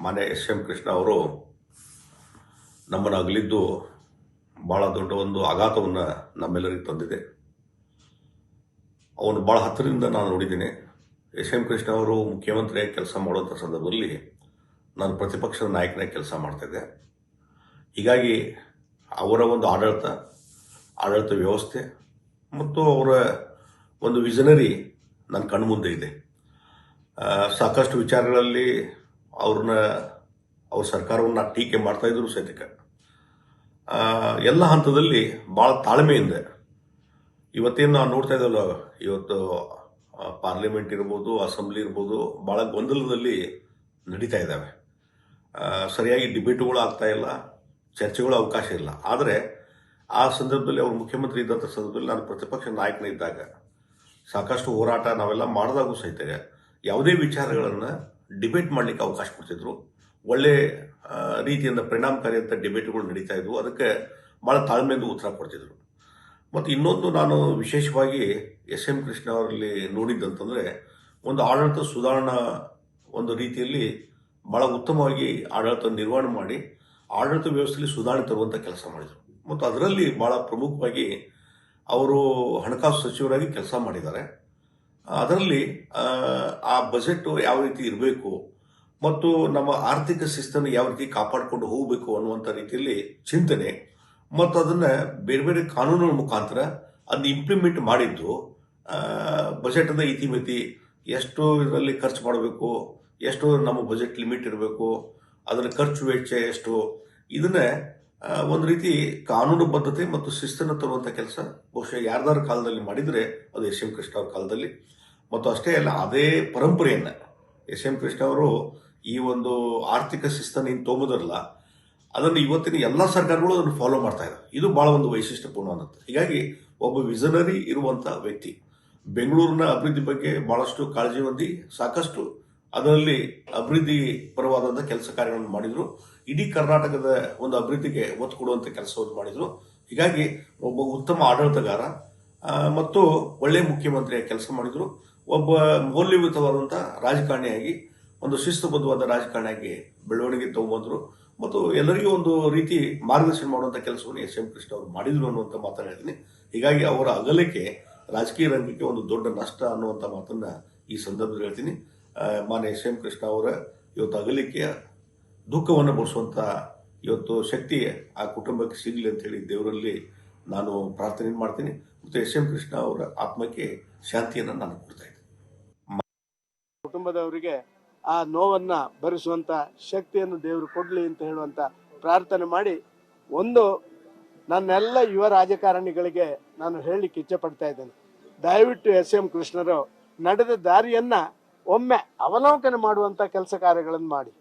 ಮಾನ್ಯ ಎಸ್.ಎಂ. ಕೃಷ್ಣ ಅವರು ನಮ್ಮನ್ನು ಅಗಲಿದ್ದು ಭಾಳ ದೊಡ್ಡ ಒಂದು ಆಘಾತವನ್ನು ನಮ್ಮೆಲ್ಲರಿಗೆ ತಂದಿದೆ. ಅವನು ಭಾಳ ಹತ್ತಿರದಿಂದ ನಾನು ನೋಡಿದ್ದೀನಿ. ಎಸ್.ಎಂ. ಕೃಷ್ಣ ಅವರು ಮುಖ್ಯಮಂತ್ರಿಯಾಗಿ ಕೆಲಸ ಮಾಡುವಂಥ ಸಂದರ್ಭದಲ್ಲಿ ನಾನು ಪ್ರತಿಪಕ್ಷದ ನಾಯಕನಾಗಿ ಕೆಲಸ ಮಾಡ್ತಾಯಿದ್ದೆ. ಹೀಗಾಗಿ ಅವರ ಒಂದು ಆಡಳಿತ ವ್ಯವಸ್ಥೆ ಮತ್ತು ಅವರ ಒಂದು ವಿಷನರಿ ನನ್ನ ಕಣ್ಮುಂದೆ ಇದೆ. ಸಾಕಷ್ಟು ವಿಚಾರಗಳಲ್ಲಿ ಅವ್ರ ಸರ್ಕಾರವನ್ನು ಟೀಕೆ ಮಾಡ್ತಾಯಿದ್ರು ಸಹಿತ ಎಲ್ಲ ಹಂತದಲ್ಲಿ ಭಾಳ ತಾಳ್ಮೆಯಿಂದ ಇವತ್ತೇನು ನಾವು ನೋಡ್ತಾ ಇದ್ದಲ್ಲ, ಇವತ್ತು ಪಾರ್ಲಿಮೆಂಟ್ ಇರ್ಬೋದು, ಅಸೆಂಬ್ಲಿ ಇರ್ಬೋದು, ಭಾಳ ಗೊಂದಲದಲ್ಲಿ ನಡೀತಾ ಇದ್ದಾವೆ. ಸರಿಯಾಗಿ ಡಿಬೇಟುಗಳು ಆಗ್ತಾ ಇಲ್ಲ, ಚರ್ಚೆಗಳು ಅವಕಾಶ ಇಲ್ಲ. ಆದರೆ ಆ ಸಂದರ್ಭದಲ್ಲಿ ಅವರು ಮುಖ್ಯಮಂತ್ರಿ ಇದ್ದಂಥ ಸಂದರ್ಭದಲ್ಲಿ ನಾನು ಪ್ರತಿಪಕ್ಷ ನಾಯಕನಿದ್ದಾಗ ಸಾಕಷ್ಟು ಹೋರಾಟ ನಾವೆಲ್ಲ ಮಾಡಿದಾಗೂ ಸಹಿತ ಯಾವುದೇ ವಿಚಾರಗಳನ್ನು ಡಿಬೇಟ್ ಮಾಡಲಿಕ್ಕೆ ಅವಕಾಶ ಕೊಡ್ತಿದ್ರು. ಒಳ್ಳೆ ರೀತಿಯಿಂದ ಪರಿಣಾಮಕಾರಿಯಂಥ ಡಿಬೇಟ್ಗಳು ನಡೀತಾ ಇದ್ವು. ಅದಕ್ಕೆ ಭಾಳ ತಾಳ್ಮೆಯಿಂದ ಉತ್ತರ ಕೊಡ್ತಿದ್ರು. ಮತ್ತು ಇನ್ನೊಂದು ನಾನು ವಿಶೇಷವಾಗಿ ಎಸ್.ಎಂ. ಕೃಷ್ಣ ಅವರಲ್ಲಿ ನೋಡಿದ್ದಂತಂದರೆ, ಒಂದು ಆಡಳಿತ ಸುಧಾರಣಾ ಒಂದು ರೀತಿಯಲ್ಲಿ ಭಾಳ ಉತ್ತಮವಾಗಿ ಆಡಳಿತ ನಿರ್ವಹಣೆ ಮಾಡಿ ಆಡಳಿತ ವ್ಯವಸ್ಥೆಯಲ್ಲಿ ಸುಧಾರಣೆ ತರುವಂಥ ಕೆಲಸ ಮಾಡಿದರು. ಮತ್ತು ಅದರಲ್ಲಿ ಭಾಳ ಪ್ರಮುಖವಾಗಿ ಅವರು ಹಣಕಾಸು ಸಚಿವರಾಗಿ ಕೆಲಸ ಮಾಡಿದ್ದಾರೆ. ಅದರಲ್ಲಿ ಆ ಬಜೆಟ್ ಯಾವ ರೀತಿ ಇರಬೇಕು ಮತ್ತು ನಮ್ಮ ಆರ್ಥಿಕ ಶಿಸ್ತನ್ನು ಯಾವ ರೀತಿ ಕಾಪಾಡಿಕೊಂಡು ಹೋಗಬೇಕು ಅನ್ನುವಂಥ ರೀತಿಯಲ್ಲಿ ಚಿಂತನೆ ಮತ್ತು ಅದನ್ನು ಬೇರೆ ಬೇರೆ ಕಾನೂನುಗಳ ಮುಖಾಂತರ ಅದನ್ನ ಇಂಪ್ಲಿಮೆಂಟ್ ಮಾಡಿದ್ದು. ಬಜೆಟ್ನ ಇತಿಮಿತಿ, ಎಷ್ಟು ಇದರಲ್ಲಿ ಖರ್ಚು ಮಾಡಬೇಕು, ಎಷ್ಟು ನಮ್ಮ ಬಜೆಟ್ ಲಿಮಿಟ್ ಇರಬೇಕು, ಅದರ ಖರ್ಚು ವೆಚ್ಚ ಎಷ್ಟು, ಇದನ್ನ ಒಂದು ರೀತಿ ಕಾನೂನು ಬದ್ಧತೆ ಮತ್ತು ಶಿಸ್ತನ್ನು ತರುವಂಥ ಕೆಲಸ ಬಹುಶಃ ಯಾರ್ದಾರ ಕಾಲದಲ್ಲಿ ಮಾಡಿದರೆ ಅದು ಎಸ್.ಎಂ. ಕೃಷ್ಣ ಅವ್ರ ಕಾಲದಲ್ಲಿ. ಮತ್ತು ಅಷ್ಟೇ ಅಲ್ಲ, ಅದೇ ಪರಂಪರೆಯನ್ನು ಎಸ್.ಎಂ. ಕೃಷ್ಣ ಅವರು ಈ ಒಂದು ಆರ್ಥಿಕ ಶಿಸ್ತನ್ನು ಏನು ತೊಗೊಂಬುದಿರಲ್ಲ, ಅದನ್ನು ಇವತ್ತಿನ ಎಲ್ಲ ಸರ್ಕಾರಗಳು ಅದನ್ನು ಫಾಲೋ ಮಾಡ್ತಾ ಇದ್ದಾರೆ. ಇದು ಭಾಳ ಒಂದು ವೈಶಿಷ್ಟ್ಯಪೂರ್ಣವಾದಂಥ. ಹೀಗಾಗಿ ಒಬ್ಬ ವಿಷನರಿ ಇರುವಂಥ ವ್ಯಕ್ತಿ. ಬೆಂಗಳೂರಿನ ಅಭಿವೃದ್ಧಿ ಬಗ್ಗೆ ಭಾಳಷ್ಟು ಕಾಳಜಿ ಹೊಂದಿ ಸಾಕಷ್ಟು ಅದರಲ್ಲಿ ಅಭಿವೃದ್ಧಿ ಪರವಾದಂಥ ಕೆಲಸ ಕಾರ್ಯಗಳನ್ನು ಮಾಡಿದರು. ಇಡೀ ಕರ್ನಾಟಕದ ಒಂದು ಅಭಿವೃದ್ಧಿಗೆ ಒತ್ತು ಕೊಡುವಂಥ ಕೆಲಸವನ್ನು ಮಾಡಿದರು. ಹೀಗಾಗಿ ಒಬ್ಬ ಉತ್ತಮ ಆಡಳಿತಗಾರ ಮತ್ತು ಒಳ್ಳೆಯ ಮುಖ್ಯಮಂತ್ರಿಯಾಗಿ ಕೆಲಸ ಮಾಡಿದರು. ಒಬ್ಬ ಮೌಲ್ಯಯುತವಾದಂಥ ರಾಜಕಾರಣಿಯಾಗಿ, ಒಂದು ಶಿಸ್ತುಬದ್ಧವಾದ ರಾಜಕಾರಣಿಯಾಗಿ ಬೆಳವಣಿಗೆ ತಗೊಂಡ್ಬಂದರು ಮತ್ತು ಎಲ್ಲರಿಗೂ ಒಂದು ರೀತಿ ಮಾರ್ಗದರ್ಶನ ಮಾಡುವಂಥ ಕೆಲಸವನ್ನು ಎಸ್.ಎಂ. ಕೃಷ್ಣ ಅವರು ಮಾಡಿದರು ಅನ್ನುವಂಥ ಮಾತನ್ನು ಹೇಳ್ತೀನಿ. ಹೀಗಾಗಿ ಅವರ ಅಗಲಿಕೆ ರಾಜಕೀಯ ರಂಗಕ್ಕೆ ಒಂದು ದೊಡ್ಡ ನಷ್ಟ ಅನ್ನುವಂಥ ಮಾತನ್ನು ಈ ಸಂದರ್ಭದಲ್ಲಿ ಹೇಳ್ತೀನಿ. ಮಾನ್ಯ ಎಸ್.ಎಂ. ಕೃಷ್ಣ ಅವರ ಇವತ್ತು ಅಗಲಿಕೆಯ ದುಃಖವನ್ನು ಭರಿಸುವಂಥ ಇವತ್ತು ಶಕ್ತಿ ಆ ಕುಟುಂಬಕ್ಕೆ ಸಿಗಲಿ ಅಂತ ಹೇಳಿ ದೇವರಲ್ಲಿ ನಾನು ಪ್ರಾರ್ಥನೆ ಮಾಡ್ತೀನಿ. ಮತ್ತು ಎಸ್.ಎಂ. ಕೃಷ್ಣ ಅವರ ಆತ್ಮಕ್ಕೆ ಶಾಂತಿಯನ್ನು ನಾನು ಕೊಡ್ತಾ ಇದ್ದೀನಿ. ಕುಟುಂಬದವರಿಗೆ ಆ ನೋವನ್ನ ಭರಿಸುವಂತ ಶಕ್ತಿಯನ್ನು ದೇವರು ಕೊಡ್ಲಿ ಅಂತ ಹೇಳುವಂತ ಪ್ರಾರ್ಥನೆ ಮಾಡಿ, ಒಂದು ನನ್ನೆಲ್ಲ ಯುವ ರಾಜಕಾರಣಿಗಳಿಗೆ ನಾನು ಹೇಳಲಿಕ್ಕೆ ಇಚ್ಛೆ ಪಡ್ತಾ ಇದ್ದೇನೆ. ದಯವಿಟ್ಟು ಎಸ್.ಎಂ. ಕೃಷ್ಣರು ನಡೆದ ದಾರಿಯನ್ನ ಒಮ್ಮೆ ಅವಲೋಕನೆ ಮಾಡುವಂತ ಕೆಲಸ ಕಾರ್ಯಗಳನ್ನು ಮಾಡಿ.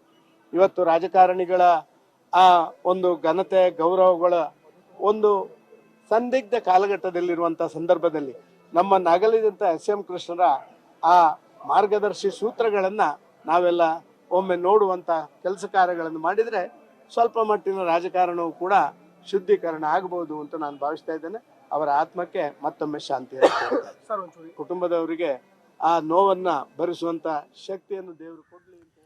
ಇವತ್ತು ರಾಜಕಾರಣಿಗಳ ಆ ಒಂದು ಘನತೆ ಗೌರವಗಳ ಒಂದು ಸಂದಿಗ್ಧ ಕಾಲಘಟ್ಟದಲ್ಲಿರುವಂಥ ಸಂದರ್ಭದಲ್ಲಿ ನಮ್ಮನ್ನು ಅಗಲಿದಂಥ ಎಸ್.ಎಂ. ಕೃಷ್ಣರ ಆ ಮಾರ್ಗದರ್ಶಿ ಸೂತ್ರಗಳನ್ನ ನಾವೆಲ್ಲ ಒಮ್ಮೆ ನೋಡುವಂಥ ಕೆಲಸ ಕಾರ್ಯಗಳನ್ನು ಮಾಡಿದರೆ ಸ್ವಲ್ಪ ಮಟ್ಟಿನ ರಾಜಕಾರಣವು ಕೂಡ ಶುದ್ಧೀಕರಣ ಆಗಬಹುದು ಅಂತ ನಾನು ಭಾವಿಸ್ತಾ ಇದ್ದೇನೆ. ಅವರ ಆತ್ಮಕ್ಕೆ ಮತ್ತೊಮ್ಮೆ ಶಾಂತಿ. ಕುಟುಂಬದವರಿಗೆ ಆ ನೋವನ್ನ ಭರಿಸುವಂತ ಶಕ್ತಿಯನ್ನು ದೇವರು ಕೊಡ್ಲಿ ಅಂತ